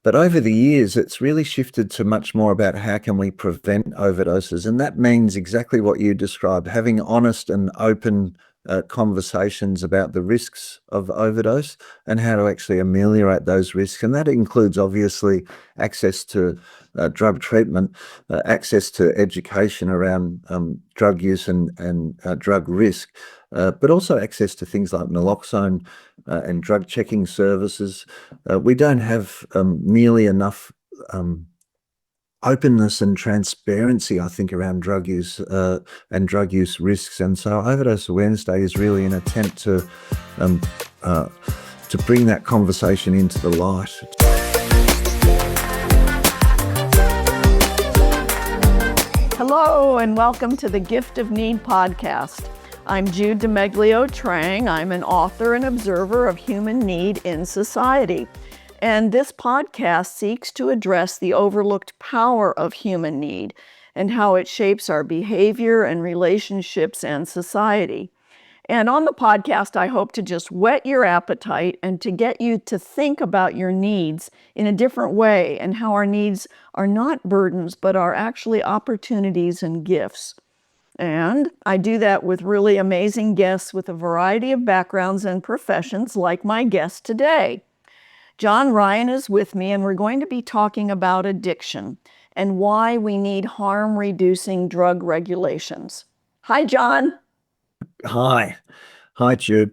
But over the years, it's really shifted to much more about how can we prevent overdoses. And that means exactly what you described, having honest and open conversations about the risks of overdose and how to actually ameliorate those risks. And that includes, obviously, access to drug treatment, access to education around drug use and drug risk, but also access to things like naloxone and drug checking services. We don't have nearly enough openness and transparency, I think, around drug use and drug use risks. And so Overdose Awareness Day is really an attempt to bring that conversation into the light. Hello, and welcome to the Gift of Need podcast. I'm Jude DiMeglio, Trang. I'm an author and observer of human need in society. And this podcast seeks to address the overlooked power of human need and how it shapes our behavior and relationships and society. And on the podcast, I hope to just whet your appetite and to get you to think about your needs in a different way and how our needs are not burdens, but are actually opportunities and gifts. And I do that with really amazing guests with a variety of backgrounds and professions, like my guest today. John Ryan is with me, and we're going to be talking about addiction and why we need harm-reducing drug regulations. Hi, John. Hi, Jude.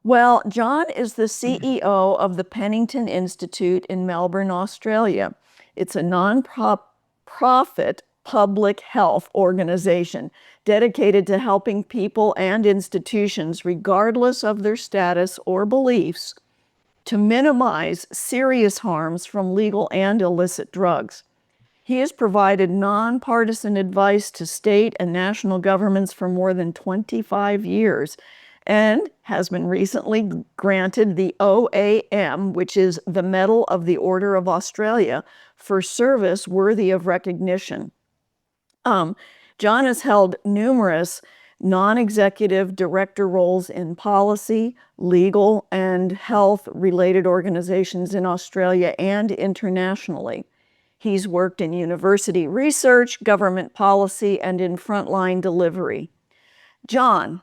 Well, John is the CEO of the Penington Institute in Melbourne, Australia. It's a non-profit public health organization dedicated to helping people and institutions, regardless of their status or beliefs, to minimize serious harms from legal and illicit drugs. He has provided nonpartisan advice to state and national governments for more than 25 years and has been recently granted the OAM, which is the Medal of the Order of Australia, for service worthy of recognition. John has held numerous non-executive director roles in policy, legal, and health-related organizations in Australia and internationally. He's worked in university research, government policy, and in frontline delivery. John,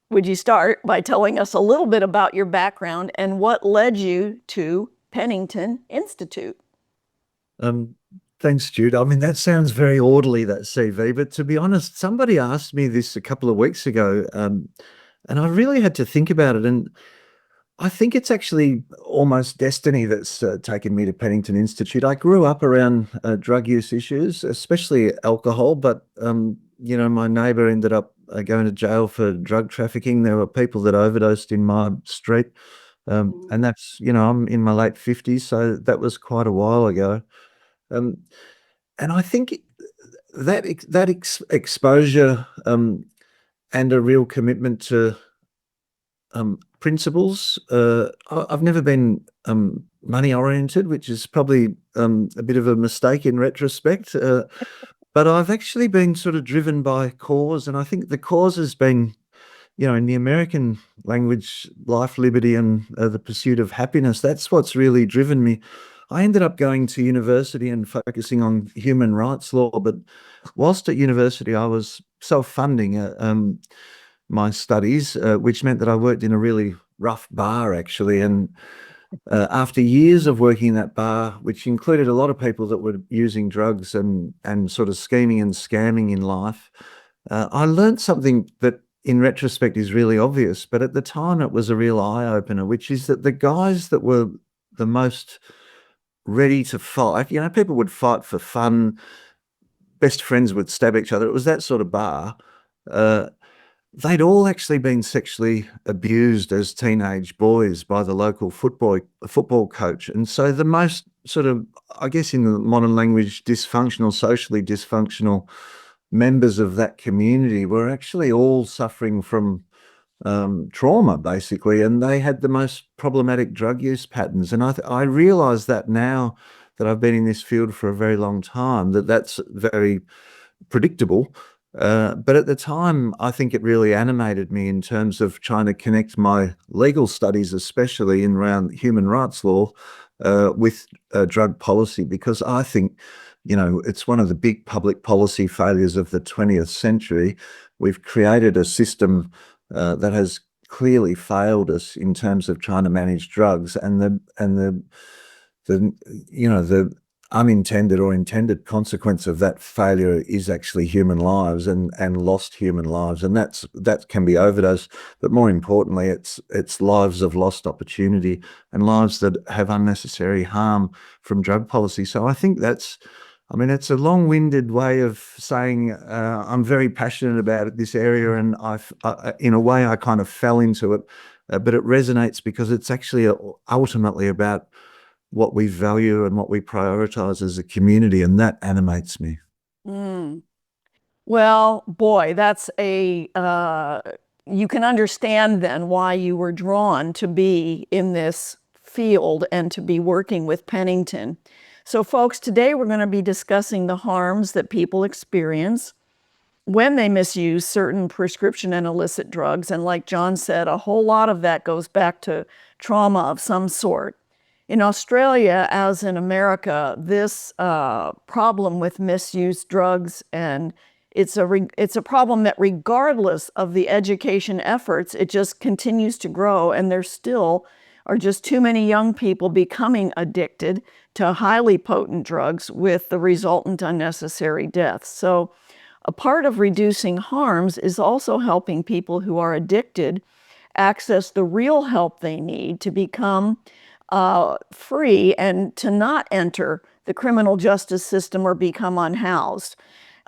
would you start by telling us a little bit about your background and what led you to Penington Institute? Thanks, Jude. I mean, that sounds very orderly, that CV, but to be honest, somebody asked me this a couple of weeks ago, and I really had to think about it. And I think it's actually almost destiny that's taken me to Penington Institute. I grew up around drug use issues, especially alcohol, but, my neighbour ended up going to jail for drug trafficking. There were people that overdosed in my street, and that's, I'm in my late 50s, so that was quite a while ago. And I think that exposure and a real commitment to principles. I've never been money oriented, which is probably a bit of a mistake in retrospect. But I've actually been sort of driven by cause, and I think the cause has been, in the American language, life, liberty, and the pursuit of happiness. That's what's really driven me. I ended up going to university and focusing on human rights law, but whilst at university, I was self-funding my studies, which meant that I worked in a really rough bar, actually. And after years of working in that bar, which included a lot of people that were using drugs and sort of scheming and scamming in life, I learned something that in retrospect is really obvious, but at the time it was a real eye-opener, which is that the guys that were the most ready to fight, people would fight for fun, best friends would stab each other. It was that sort of bar. They'd all actually been sexually abused as teenage boys by the local football coach. And so the most sort of, I guess in the modern language, socially dysfunctional members of that community were actually all suffering from trauma, basically, and they had the most problematic drug use patterns. And I realize that now that I've been in this field for a very long time, that's very predictable. But at the time, I think it really animated me in terms of trying to connect my legal studies, especially in around human rights law, with drug policy, because I think, it's one of the big public policy failures of the 20th century. We've created a system that has clearly failed us in terms of trying to manage drugs, and the unintended or intended consequence of that failure is actually human lives and lost human lives, and that can be overdose, but more importantly, it's lives of lost opportunity and lives that have unnecessary harm from drug policy. So I think it's a long-winded way of saying I'm very passionate about this area, and in a way, I kind of fell into it, but it resonates because it's actually ultimately about what we value and what we prioritize as a community, and that animates me. Well, boy, that's you can understand then why you were drawn to be in this field and to be working with Penington. So folks, today we're going to be discussing the harms that people experience when they misuse certain prescription and illicit drugs. And like John said, a whole lot of that goes back to trauma of some sort. In Australia, as in America, this problem with misused drugs, and it's a problem that regardless of the education efforts, it just continues to grow, and there still are just too many young people becoming addicted to highly potent drugs with the resultant unnecessary deaths. So a part of reducing harms is also helping people who are addicted access the real help they need to become free and to not enter the criminal justice system or become unhoused.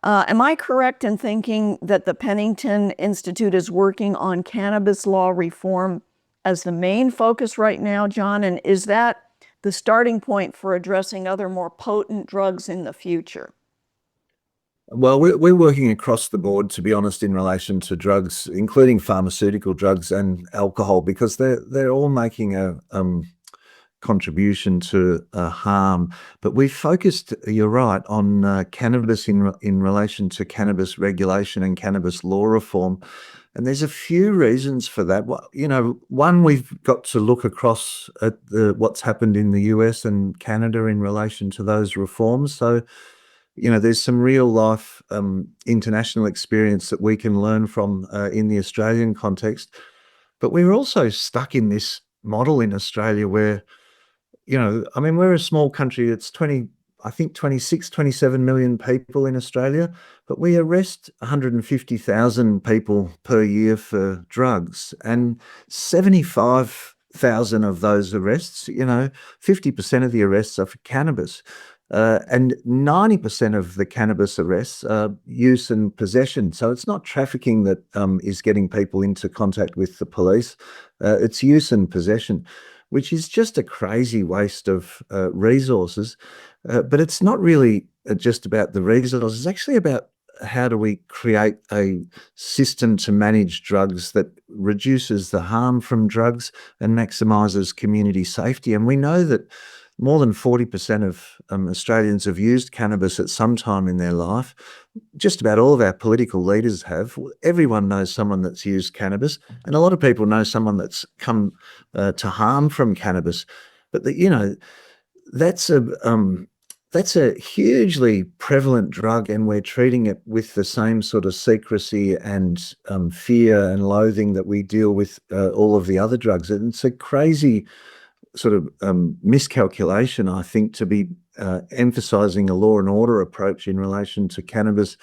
Am I correct in thinking that the Penington Institute is working on cannabis law reform as the main focus right now, John? And is that the starting point for addressing other more potent drugs in the future? Well, we're working across the board, to be honest, in relation to drugs, including pharmaceutical drugs and alcohol, because they're all making a contribution to harm. But we focused, you're right, on cannabis in relation to cannabis regulation and cannabis law reform. And there's a few reasons for that. One, we've got to look across at what's happened in the US and Canada in relation to those reforms. So, there's some real life international experience that we can learn from in the Australian context. But we're also stuck in this model in Australia where, we're a small country. It's 26, 27 million people in Australia, but we arrest 150,000 people per year for drugs, and 75,000 of those arrests, 50% of the arrests are for cannabis. And 90% of the cannabis arrests are use and possession. So it's not trafficking that is getting people into contact with the police. It's use and possession, which is just a crazy waste of resources. But it's not really just about the resources. It's actually about how do we create a system to manage drugs that reduces the harm from drugs and maximises community safety. And we know that more than 40% of Australians have used cannabis at some time in their life. Just about all of our political leaders have. Everyone knows someone that's used cannabis, and a lot of people know someone that's come to harm from cannabis. But that's a hugely prevalent drug, and we're treating it with the same sort of secrecy and fear and loathing that we deal with all of the other drugs. And it's a crazy sort of miscalculation, I think, to be emphasising a law and order approach in relation to cannabis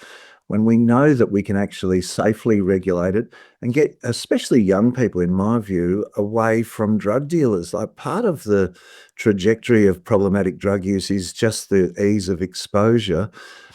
when we know that we can actually safely regulate it and get, especially young people, in my view, away from drug dealers. Like, part of the trajectory of problematic drug use is just the ease of exposure.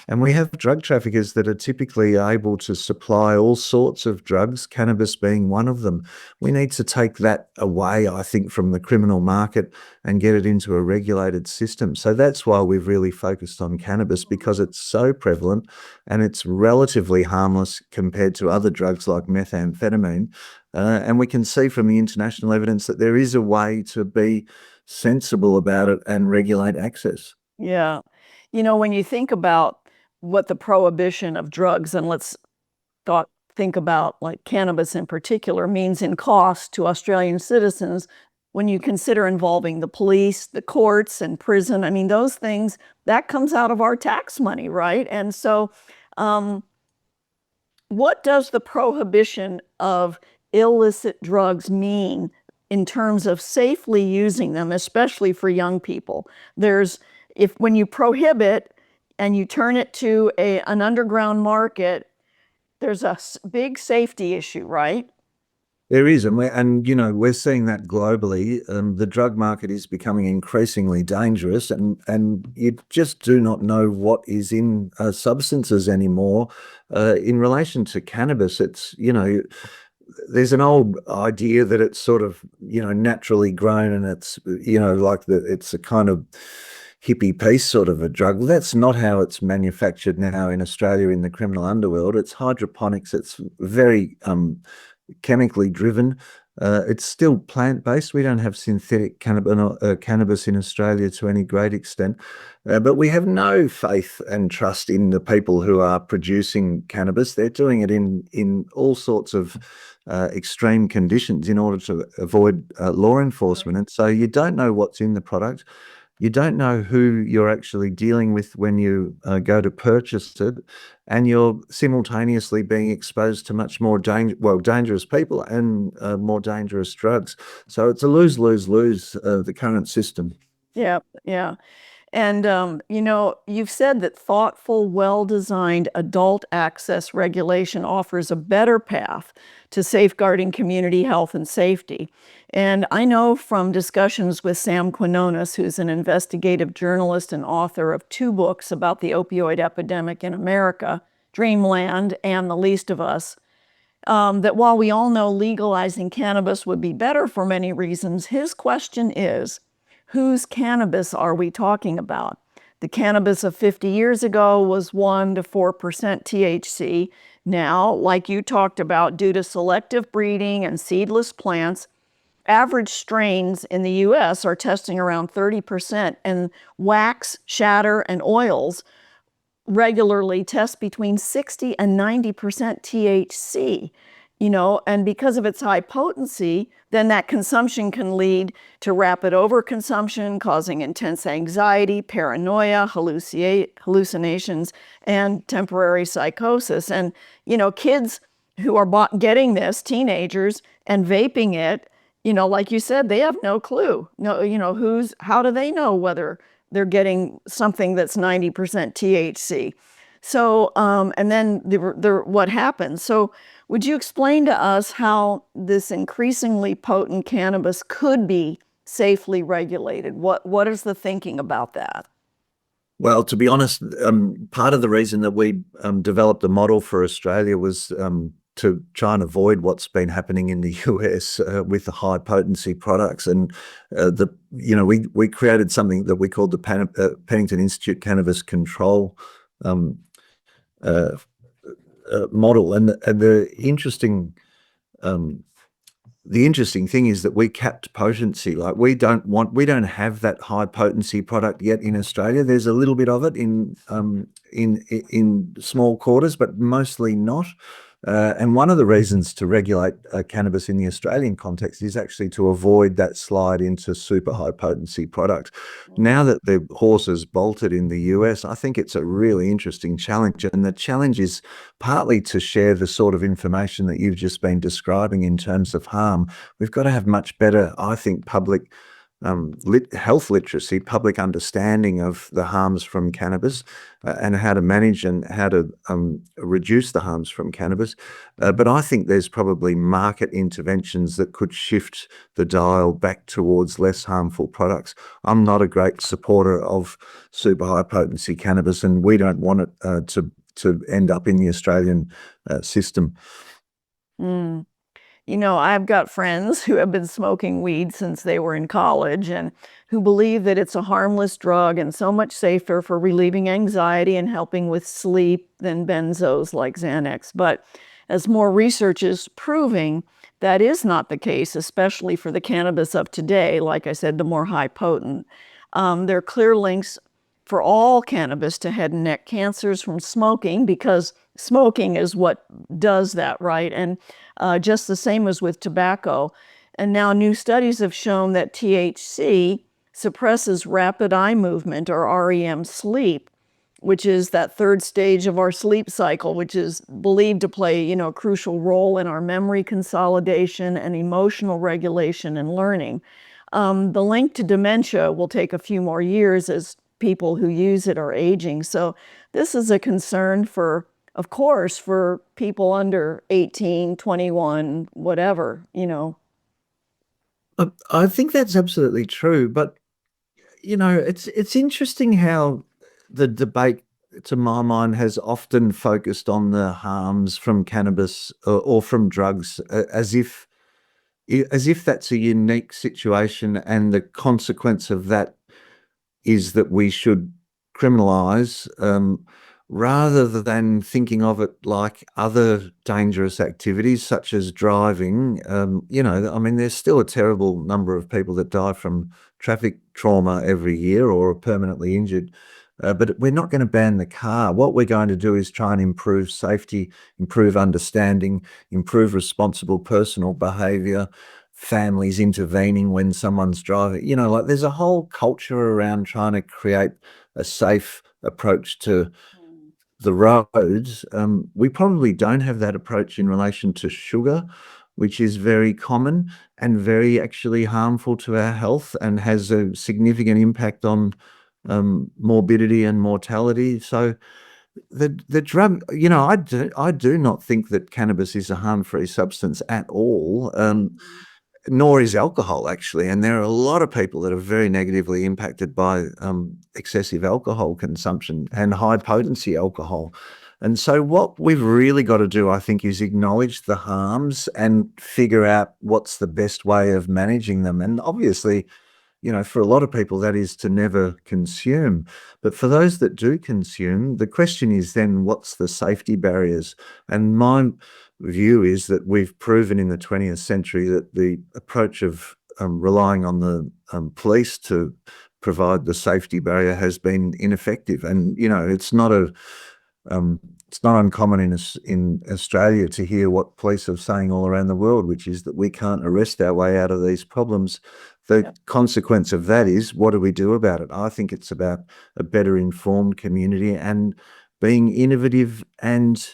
And we have drug traffickers that are typically able to supply all sorts of drugs, cannabis being one of them. We need to take that away, I think, from the criminal market and get it into a regulated system. So that's why we've really focused on cannabis, because it's so prevalent and it's relatively harmless compared to other drugs like methamphetamine. And we can see from the international evidence that there is a way to be sensible about it and regulate access. Yeah. When you think about what the prohibition of drugs, and let's think about like cannabis in particular, means in cost to Australian citizens, when you consider involving the police, the courts, and prison. I mean, those things, that comes out of our tax money, right? And so, what does the prohibition of illicit drugs mean in terms of safely using them, especially for young people? When you prohibit and you turn it to an underground market, there's a big safety issue, right? There is, and we're seeing that globally. The drug market is becoming increasingly dangerous, and you just do not know what is in substances anymore. In relation to cannabis, it's there's an old idea that it's sort of naturally grown, and it's it's a kind of hippie piece sort of a drug. That's not how it's manufactured now in Australia in the criminal underworld. It's hydroponics. It's very chemically driven. It's still plant-based. We don't have synthetic cannabis in Australia to any great extent, but we have no faith and trust in the people who are producing cannabis. They're doing it in all sorts of extreme conditions in order to avoid law enforcement. And so you don't know what's in the product. You don't know who you're actually dealing with when you go to purchase it, and you're simultaneously being exposed to much more dangerous people and more dangerous drugs. So it's a lose-lose-lose, the current system. Yeah, yeah. And, you've said that thoughtful, well-designed adult access regulation offers a better path to safeguarding community health and safety. And I know from discussions with Sam Quinones, who's an investigative journalist and author of 2 books about the opioid epidemic in America, Dreamland and The Least of Us, that while we all know legalizing cannabis would be better for many reasons, his question is, whose cannabis are we talking about? The cannabis of 50 years ago was 1 to 4% THC. Now, like you talked about, due to selective breeding and seedless plants, average strains in the US are testing around 30%, and wax, shatter, and oils regularly test between 60 and 90% THC. And because of its high potency, then that consumption can lead to rapid overconsumption, causing intense anxiety, paranoia, hallucinations, and temporary psychosis. And, kids who are getting this, teenagers, and vaping it, like you said, they have no clue. No, how do they know whether they're getting something that's 90% THC? So, and then what happens? So, would you explain to us how this increasingly potent cannabis could be safely regulated? What is the thinking about that? Well, to be honest, part of the reason that we developed a model for Australia was to try and avoid what's been happening in the US with the high potency products, and we created something that we called the Penington Institute Cannabis Control model, and the interesting thing is that we capped potency. Like we don't have that high potency product yet in Australia. There's a little bit of it in small quarters, but mostly not. And one of the reasons to regulate cannabis in the Australian context is actually to avoid that slide into super high potency products. Now that the horse has bolted in the US, I think it's a really interesting challenge. And the challenge is partly to share the sort of information that you've just been describing in terms of harm. We've got to have much better, I think, public health literacy, public understanding of the harms from cannabis and how to manage and how to reduce the harms from cannabis. But I think there's probably market interventions that could shift the dial back towards less harmful products. I'm not a great supporter of super high potency cannabis, and we don't want it to end up in the Australian system. Mm. I've got friends who have been smoking weed since they were in college and who believe that it's a harmless drug and so much safer for relieving anxiety and helping with sleep than benzos like Xanax. But as more research is proving, that is not the case, especially for the cannabis of today, like I said, the more high potent. There are clear links for all cannabis to head and neck cancers from smoking, because smoking is what does that, right? And just the same as with tobacco. And now new studies have shown that THC suppresses rapid eye movement, or REM sleep, which is that third stage of our sleep cycle, which is believed to play, a crucial role in our memory consolidation and emotional regulation and learning. The link to dementia will take a few more years as people who use it are aging. So this is a concern for, of course, for people under 18, 21, whatever. I think that's absolutely true, but it's interesting how the debate, to my mind, has often focused on the harms from cannabis or from drugs, as if that's a unique situation, and the consequence of that is that we should criminalize, rather than thinking of it like other dangerous activities such as driving. I mean, there's still a terrible number of people that die from traffic trauma every year or are permanently injured. But we're not going to ban the car. What we're going to do is try and improve safety, improve understanding, improve responsible personal behavior, families intervening when someone's driving. Like there's a whole culture around trying to create a safe approach to the roads. We probably don't have that approach in relation to sugar, which is very common and very actually harmful to our health and has a significant impact on morbidity and mortality. So the drug, I do not think that cannabis is a harm-free substance at all. Nor is alcohol, actually. And there are a lot of people that are very negatively impacted by excessive alcohol consumption and high potency alcohol. And so what we've really got to do, I think, is acknowledge the harms and figure out what's the best way of managing them. And obviously, for a lot of people, that is to never consume. But for those that do consume, the question is then, what's the safety barriers? And my view is that we've proven in the 20th century that the approach of relying on the police to provide the safety barrier has been ineffective. And, it's not uncommon in Australia to hear what police are saying all around the world, which is that we can't arrest our way out of these problems. The consequence of that is, what do we do about it? I think it's about a better informed community and being innovative and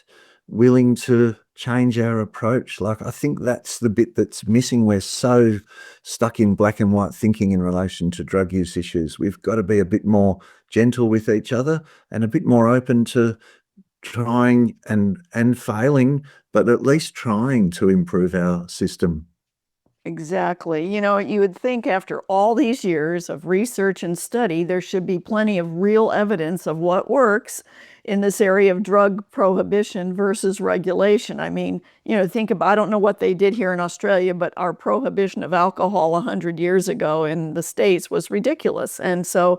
willing to change our approach. Like, I think that's the bit that's missing. We're so stuck in black and white thinking in relation to drug use issues. We've got to be a bit more gentle with each other and a bit more open to trying and failing, but at least trying to improve our system. Exactly. You would think after all these years of research and study, there should be plenty of real evidence of what works in this area of drug prohibition versus regulation. I mean, think about, I don't know what they did here in Australia, but our prohibition of alcohol 100 years ago in the States was ridiculous. And so,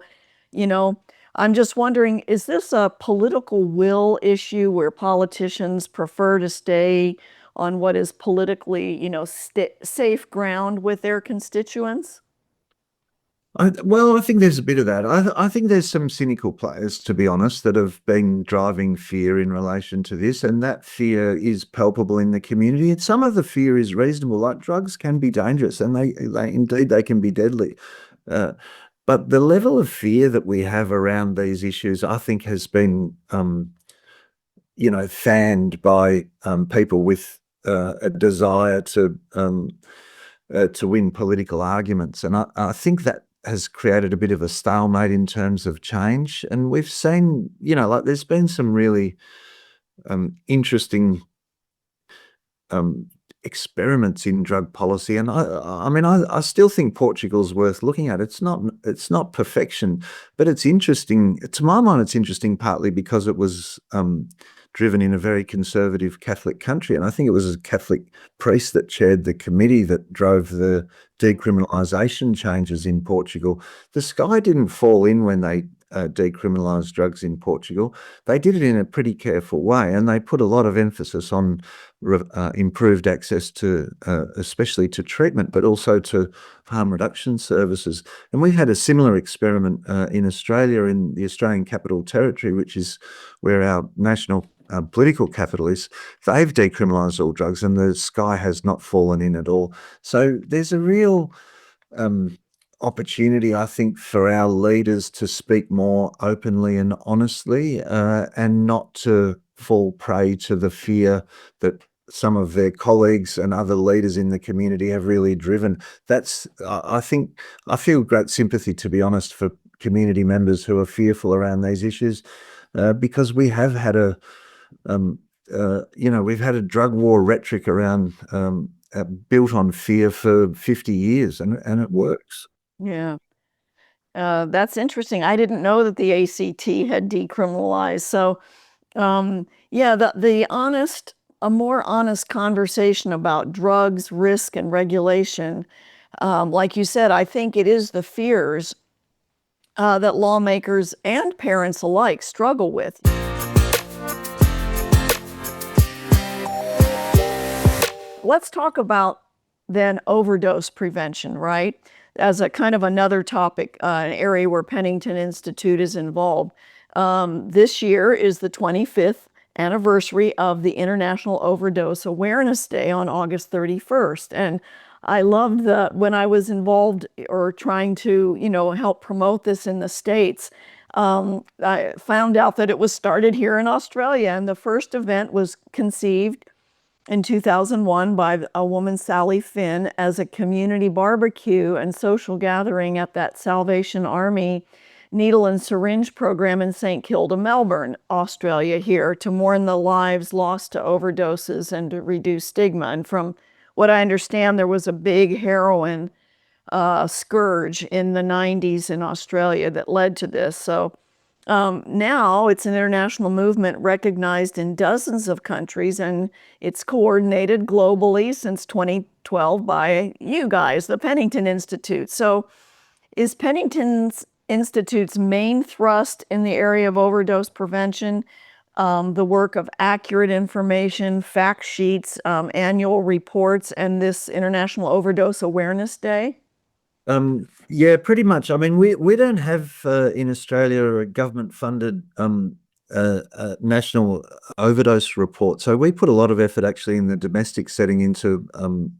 I'm just wondering, is this a political will issue where politicians prefer to stay on what is politically, safe ground with their constituents? I think there's a bit of that. I think there's some cynical players, to be honest, that have been driving fear in relation to this, and that fear is palpable in the community. And some of the fear is reasonable. Like, drugs can be dangerous, and they indeed they can be deadly. But the level of fear that we have around these issues, I think, has been, fanned by people with a desire to win political arguments, and I think that has created a bit of a stalemate in terms of change. And we've seen, like, there's been some really interesting experiments in drug policy, and I mean, I still think Portugal's worth looking at. It's not perfection, but it's interesting. To my mind, it's interesting partly because it was driven in a very conservative Catholic country, and I think it was a Catholic priest that chaired the committee that drove the decriminalisation changes in Portugal. The sky didn't fall in when they decriminalised drugs in Portugal. They did it in a pretty careful way, and they put a lot of emphasis on improved access to, especially to treatment, but also to harm reduction services. And we've had a similar experiment in Australia, in the Australian Capital Territory, which is where our national political capitalists, they've decriminalised all drugs, and the sky has not fallen in at all. So there's a real opportunity, I think, for our leaders to speak more openly and honestly, and not to fall prey to the fear that some of their colleagues and other leaders in the community have really driven. I think, I feel great sympathy, to be honest, for community members who are fearful around these issues, because we have had we've had a drug war rhetoric around, built on fear for 50 years, and it works. Yeah. That's interesting. I didn't know that the ACT had decriminalized. So, yeah, a more honest conversation about drugs, risk, and regulation. Like you said, I think it is the fears that lawmakers and parents alike struggle with. Let's talk about then overdose prevention, right? As a kind of another topic, an area where Penington Institute is involved. This year is the 25th anniversary of the International Overdose Awareness Day on August 31st. And I loved when I was involved or trying to, help promote this in the States, I found out that it was started here in Australia. And the first event was conceived in 2001 by a woman, Sally Finn, as a community barbecue and social gathering at that Salvation Army needle and syringe program in St. Kilda, Melbourne, Australia, here to mourn the lives lost to overdoses and to reduce stigma. And from what I understand, there was a big heroin scourge in the 90s in Australia that led to this. So now it's an international movement recognized in dozens of countries, and it's coordinated globally since 2012 by you guys, the Penington Institute. So is Penington Institute's main thrust in the area of overdose prevention the work of accurate information, fact sheets, annual reports, and this International Overdose Awareness Day? Yeah, pretty much. I mean, we don't have in Australia a government-funded national overdose report. So we put a lot of effort actually in the domestic setting into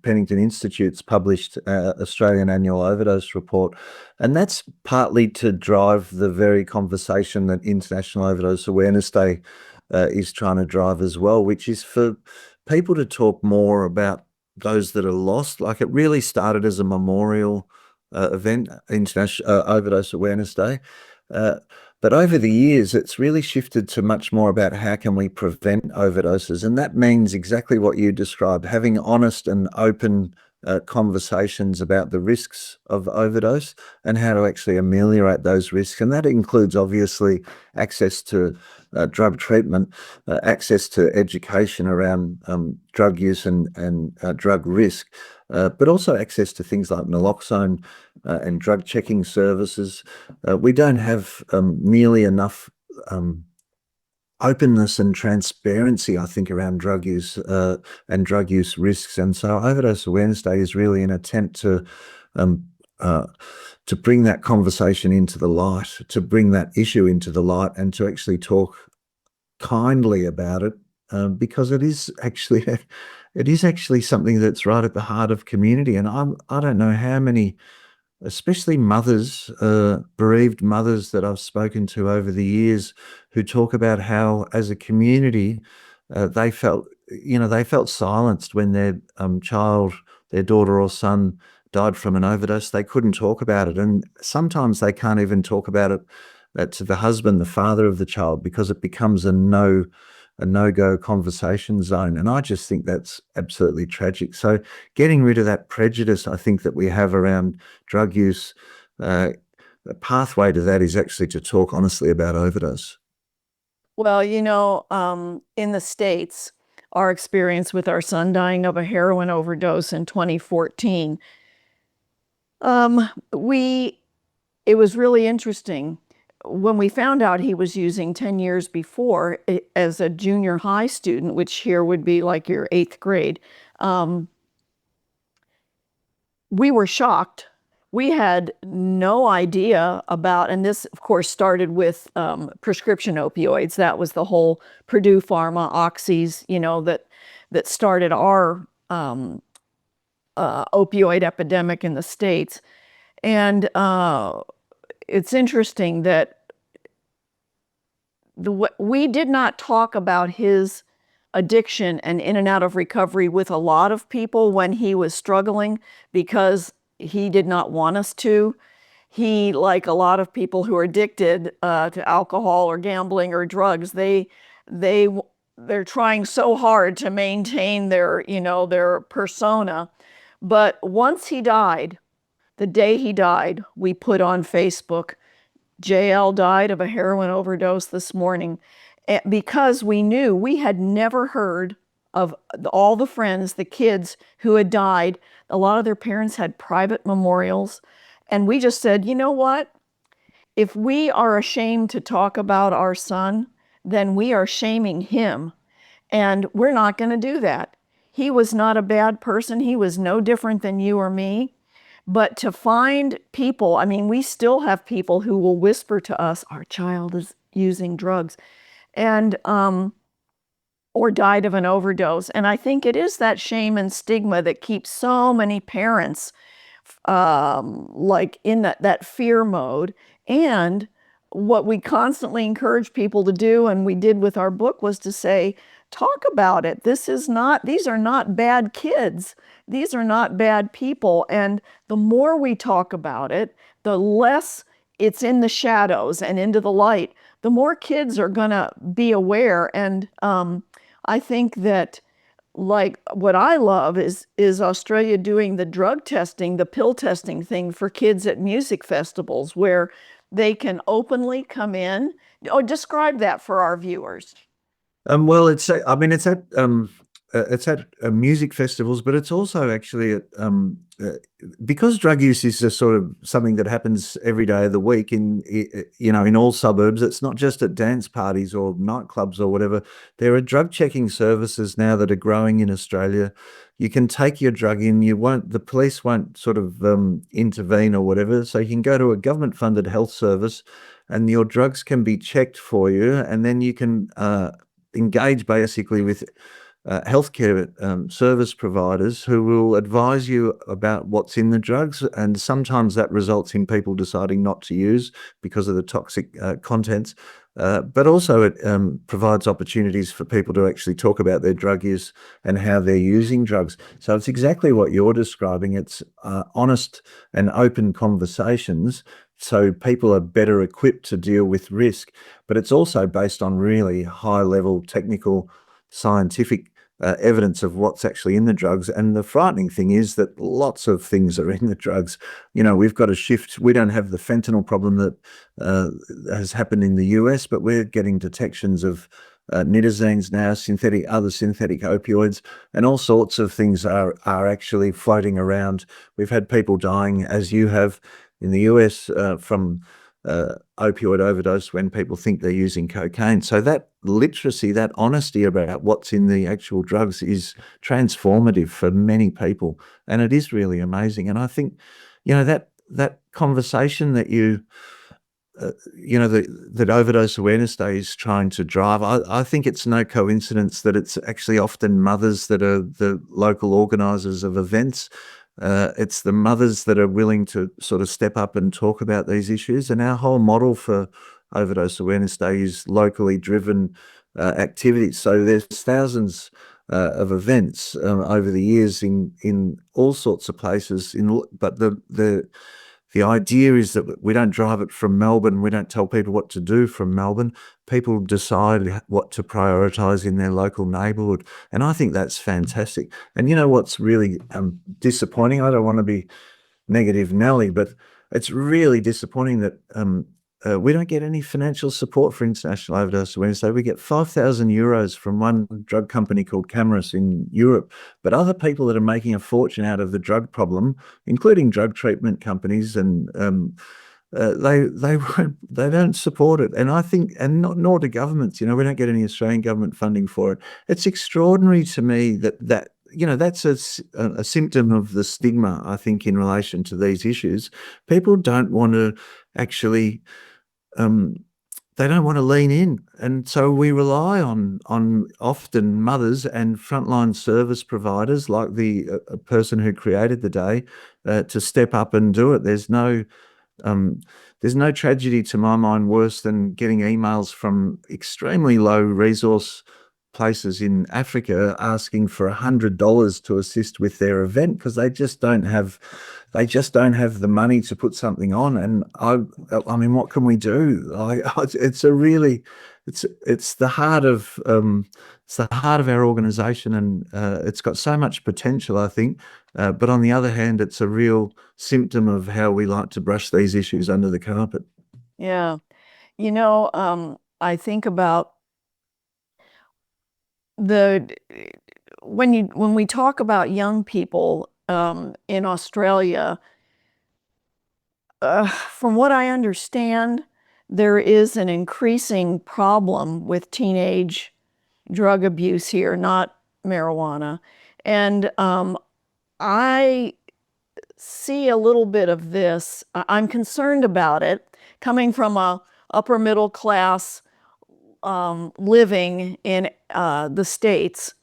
Penington Institute's published Australian Annual Overdose Report. And that's partly to drive the very conversation that International Overdose Awareness Day is trying to drive as well, which is for people to talk more about those that are lost. Like, it really started as a memorial event, International Overdose Awareness Day. But over the years, it's really shifted to much more about how can we prevent overdoses. And that means exactly what you described, having honest and open conversations about the risks of overdose and how to actually ameliorate those risks. And that includes, obviously, access to drug treatment, access to education around drug use and drug risk, but also access to things like naloxone and drug checking services. We don't have nearly enough openness and transparency, I think, around drug use and drug use risks. And so Overdose Awareness Day is really an attempt to bring that conversation into the light, to bring that issue into the light, and to actually talk kindly about it, because it is actually something that's right at the heart of community. And I don't know how many, especially mothers, bereaved mothers that I've spoken to over the years, who talk about how, as a community, they felt silenced when their child, their daughter or son, died from an overdose. They couldn't talk about it, and sometimes they can't even talk about it to the husband, the father of the child, because it becomes a no-go conversation zone. And I just think that's absolutely tragic. So getting rid of that prejudice, I think, that we have around drug use, the pathway to that is actually to talk honestly about overdose. Well, in the States, our experience with our son dying of a heroin overdose in 2014, it was really interesting. When we found out he was using 10 years before as a junior high student, which here would be like your 8th grade, we were shocked we had no idea about, and this, of course, started with prescription opioids. That was the whole Purdue Pharma, Oxys, that started our opioid epidemic in the States. And it's interesting that we did not talk about his addiction and in and out of recovery with a lot of people when he was struggling, because he did not want us to. He, like a lot of people who are addicted to alcohol or gambling or drugs, they're trying so hard to maintain their persona. But once he died, the day he died, we put on Facebook, JL died of a heroin overdose this morning, because we knew we had never heard of all the friends, the kids who had died. A lot of their parents had private memorials. And we just said, you know what? If we are ashamed to talk about our son, then we are shaming him. And we're not going to do that. He was not a bad person. He was no different than you or me. But to find people, I mean, we still have people who will whisper to us, our child is using drugs, and or died of an overdose. And I think it is that shame and stigma that keeps so many parents like in that fear mode. And what we constantly encourage people to do, and we did with our book, was to say, talk about it. These are not bad kids. These are not bad people. And the more we talk about it, the less it's in the shadows and into the light, the more kids are going to be aware. And I think that, like, what I love is Australia doing the drug testing, the pill testing thing for kids at music festivals, where they can openly come in. Oh, describe that for our viewers. Well, it's at music festivals, but it's also actually at because drug use is a sort of something that happens every day of the week in all suburbs. It's not just at dance parties or nightclubs or whatever. There are drug checking services now that are growing in Australia. You can take your drug in. The police won't sort of intervene or whatever. So you can go to a government-funded health service, and your drugs can be checked for you, and then you can engage basically with healthcare service providers who will advise you about what's in the drugs. And sometimes that results in people deciding not to use because of the toxic contents. But also it provides opportunities for people to actually talk about their drug use and how they're using drugs. So it's exactly what you're describing. It's honest and open conversations, so people are better equipped to deal with risk. But it's also based on really high-level technical scientific evidence of what's actually in the drugs. And the frightening thing is that lots of things are in the drugs. We've got a shift. We don't have the fentanyl problem that has happened in the US, but we're getting detections of nitazenes now, other synthetic opioids, and all sorts of things are actually floating around. We've had people dying, as you have in the US, from opioid overdose when people think they're using cocaine. So that literacy, that honesty about what's in the actual drugs is transformative for many people. And it is really amazing. And I think, that conversation that that Overdose Awareness Day is trying to drive, I think it's no coincidence that it's actually often mothers that are the local organisers of events. It's the mothers that are willing to sort of step up and talk about these issues. And our whole model for Overdose Awareness Day is locally driven activities. So there's thousands of events over the years in all sorts of places. But the idea is that we don't drive it from Melbourne. We don't tell people what to do from Melbourne. People decide what to prioritise in their local neighbourhood. And I think that's fantastic. And what's really disappointing, I don't want to be negative Nelly, but it's really disappointing that we don't get any financial support for International Overdose Awareness Day. We get 5,000 euros from one drug company called Cameras in Europe, but other people that are making a fortune out of the drug problem, including drug treatment companies, and they don't support it. And I think, nor do governments. We don't get any Australian government funding for it. It's extraordinary to me that that's a symptom of the stigma, I think, in relation to these issues. People don't want to actually, they don't want to lean in. And so we rely on often mothers and frontline service providers like the person who created the day to step up and do it. There's no tragedy to my mind worse than getting emails from extremely low resource places in Africa asking for $100 to assist with their event because they just don't have the money to put something on. And I mean, what can we do? It's the heart of our organization, and it's got so much potential, I think. But on the other hand, it's a real symptom of how we like to brush these issues under the carpet. Yeah. I think about when we talk about young people in Australia, from what I understand, there is an increasing problem with teenage drug abuse here, not marijuana. And I see a little bit of this. I'm concerned about it coming from a upper middle class living in the States,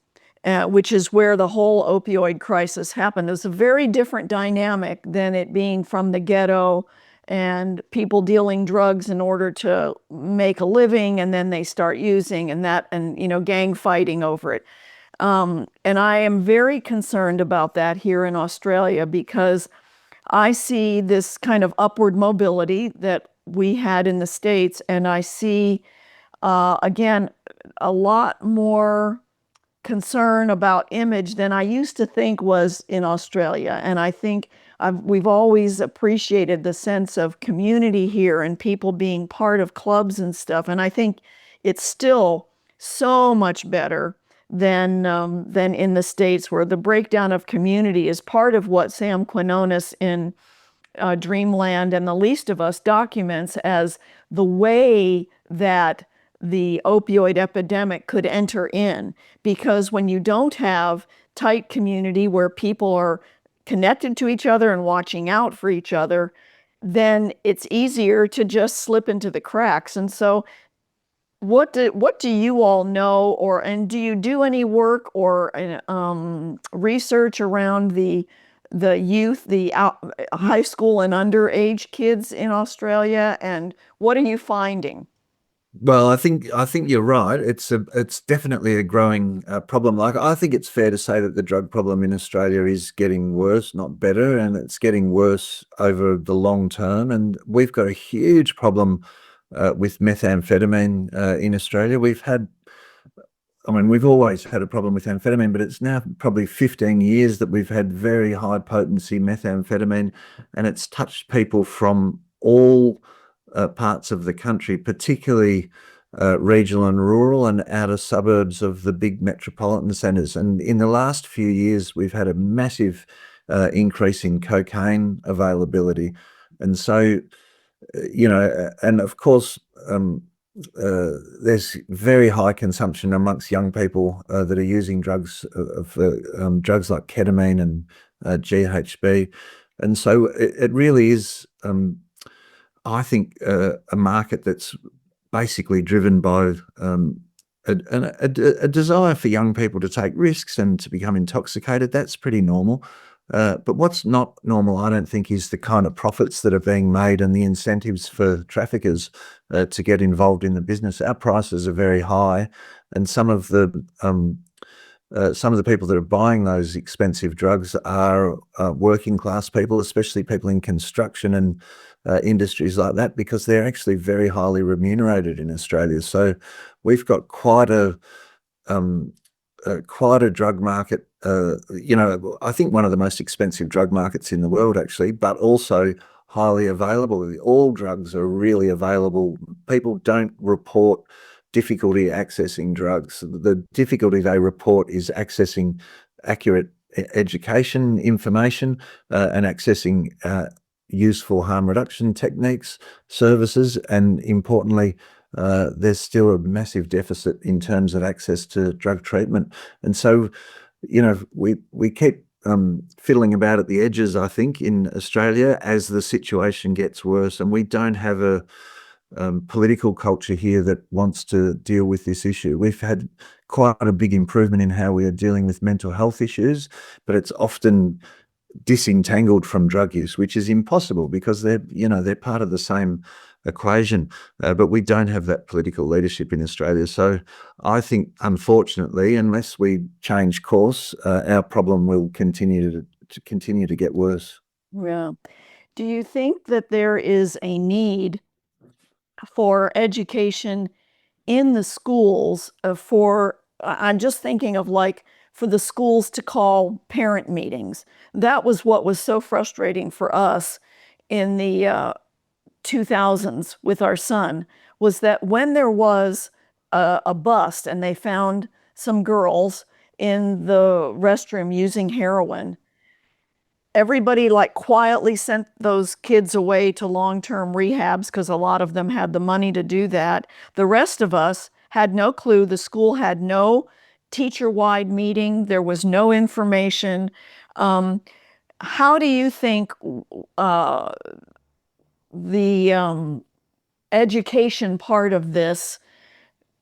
which is where the whole opioid crisis happened. It's a very different dynamic than it being from the ghetto and people dealing drugs in order to make a living, and then they start using and gang fighting over it. And I am very concerned about that here in Australia because I see this kind of upward mobility that we had in the States, and I see, again, a lot more concern about image than I used to think was in Australia. And I think we've always appreciated the sense of community here and people being part of clubs and stuff. And I think it's still so much better than in the States, where the breakdown of community is part of what Sam Quinones in Dreamland and The Least of Us documents as the way that the opioid epidemic could enter in. Because when you don't have tight community where people are connected to each other and watching out for each other, then it's easier to just slip into the cracks. And so what do you all know, and do you do any work or research around the youth, the high school and underage kids in Australia, and what are you finding? Well, I think you're right. It's definitely a growing problem. Like, I think it's fair to say that the drug problem in Australia is getting worse, not better, and it's getting worse over the long term. And we've got a huge problem with methamphetamine in Australia. We've always had a problem with amphetamine, but it's now probably 15 years that we've had very high potency methamphetamine, and it's touched people from all parts of the country, particularly regional and rural and outer suburbs of the big metropolitan centres. And in the last few years, we've had a massive increase in cocaine availability. And so, and of course, there's very high consumption amongst young people that are using drugs drugs like ketamine and GHB. And so it really is, I think, a market that's basically driven by a desire for young people to take risks and to become intoxicated. That's pretty normal. But what's not normal, I don't think, is the kind of profits that are being made and the incentives for traffickers to get involved in the business. Our prices are very high, and some of the people that are buying those expensive drugs are working class people, especially people in construction and industries like that, because they're actually very highly remunerated in Australia. So we've got quite a drug market. I think one of the most expensive drug markets in the world, actually, but also highly available. All drugs are really available. People don't report difficulty accessing drugs. The difficulty they report is accessing accurate education information and accessing useful harm reduction techniques, services, and importantly, there's still a massive deficit in terms of access to drug treatment. And so, we keep fiddling about at the edges, I think, in Australia as the situation gets worse, and we don't have a political culture here that wants to deal with this issue. We've had quite a big improvement in how we are dealing with mental health issues, but it's often disentangled from drug use, which is impossible because they're part of the same equation. But we don't have that political leadership in Australia. So I think, unfortunately, unless we change course, our problem will continue to get worse. Yeah. Do you think that there is a need for education in the schools I'm just thinking of like for the schools to call parent meetings? That was what was so frustrating for us in the 2000s with our son, was that when there was a bust and they found some girls in the restroom using heroin, everybody like quietly sent those kids away to long-term rehabs because a lot of them had the money to do that. The rest of us had no clue. The school had no teacher-wide meeting. There was no information. How do you think the education part of this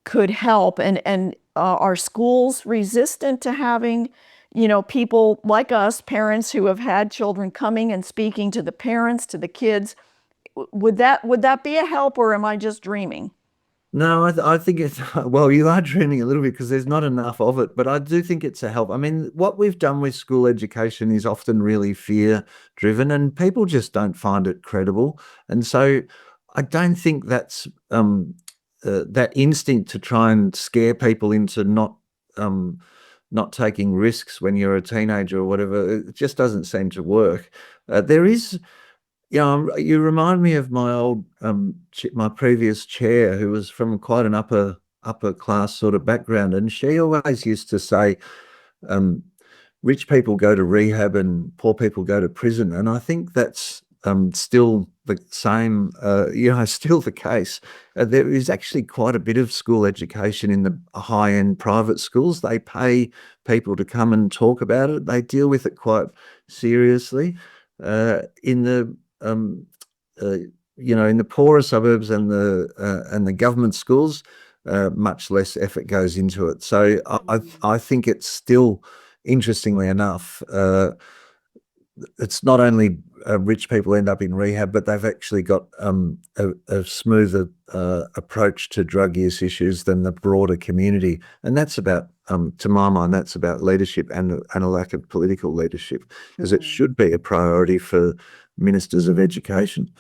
could help? And are schools resistant to having people like us, parents who have had children coming and speaking to the parents, to the kids? Would that be a help, or am I just dreaming? No, I think it's, well, you are dreaming a little bit because there's not enough of it, but I do think it's a help. I mean, what we've done with school education is often really fear driven, and people just don't find it credible. And so I don't think that's that instinct to try and scare people into not taking risks when you're a teenager or whatever, it just doesn't seem to work. There is, you remind me of my old, my previous chair, who was from quite an upper class sort of background, and she always used to say, rich people go to rehab and poor people go to prison. And I think that's still the same, still the case. There is actually quite a bit of school education in the high-end private schools. They pay people to come and talk about it. They deal with it quite seriously. In the in the poorer suburbs and the government schools, much less effort goes into it. So I think it's still, interestingly enough, it's not only rich people end up in rehab, but they've actually got a smoother approach to drug use issues than the broader community. And that's about, to my mind, that's about leadership and a lack of political leadership, because it should be a priority for ministers of education.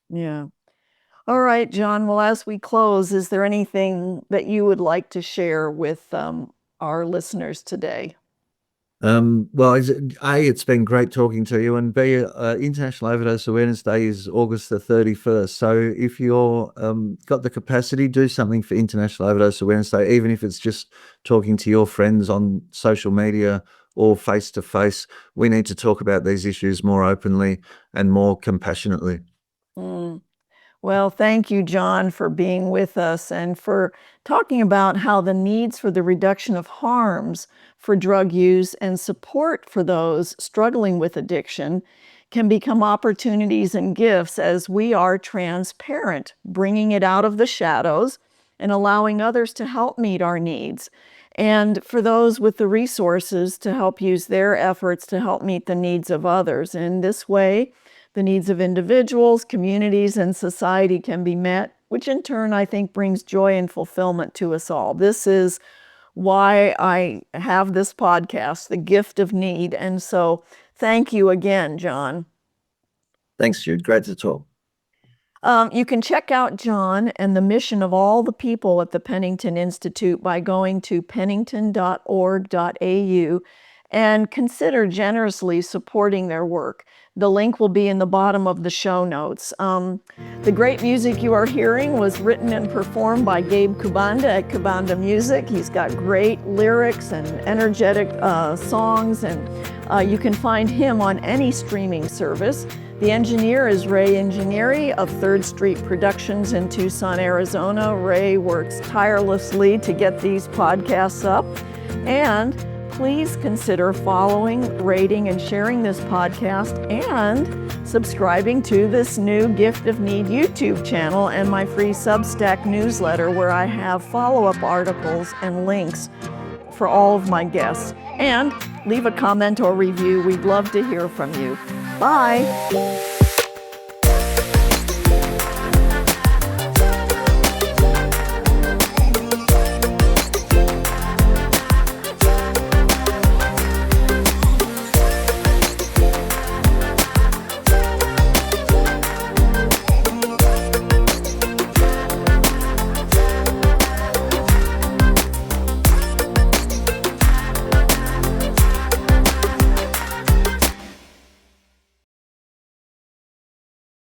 Yeah. All right, John. Well, as we close, is there anything that you would like to share with our listeners today? Well, it's been great talking to you, and B, International Overdose Awareness Day is August the 31st. So if you're got the capacity, do something for International Overdose Awareness Day, even if it's just talking to your friends on social media or face to face. We need to talk about these issues more openly and more compassionately. Well, thank you, John, for being with us and for talking about how the needs for the reduction of harms for drug use and support for those struggling with addiction can become opportunities and gifts as we are transparent, bringing it out of the shadows and allowing others to help meet our needs. And for those with the resources to help use their efforts to help meet the needs of others. In this way, the needs of individuals, communities, and society can be met, which in turn I think brings joy and fulfillment to us all. This is why I have this podcast, The Gift of Need. And so thank you again, John. Thanks, Jude. Great to talk. You can check out John and the mission of all the people at the Penington Institute by going to penington.org.au and consider generously supporting their work. The link will be in the bottom of the show notes. The great music you are hearing was written and performed by Gabe Kubanda at Kubanda Music. He's got great lyrics and energetic songs, and you can find him on any streaming service. The engineer is Ray Ingenieri of 3rd Street Productions in Tucson, Arizona. Ray works tirelessly to get these podcasts up. And please consider following, rating, and sharing this podcast and subscribing to this new Gift of Need YouTube channel and my free Substack newsletter where I have follow-up articles and links for all of my guests. And leave a comment or review. We'd love to hear from you. Bye.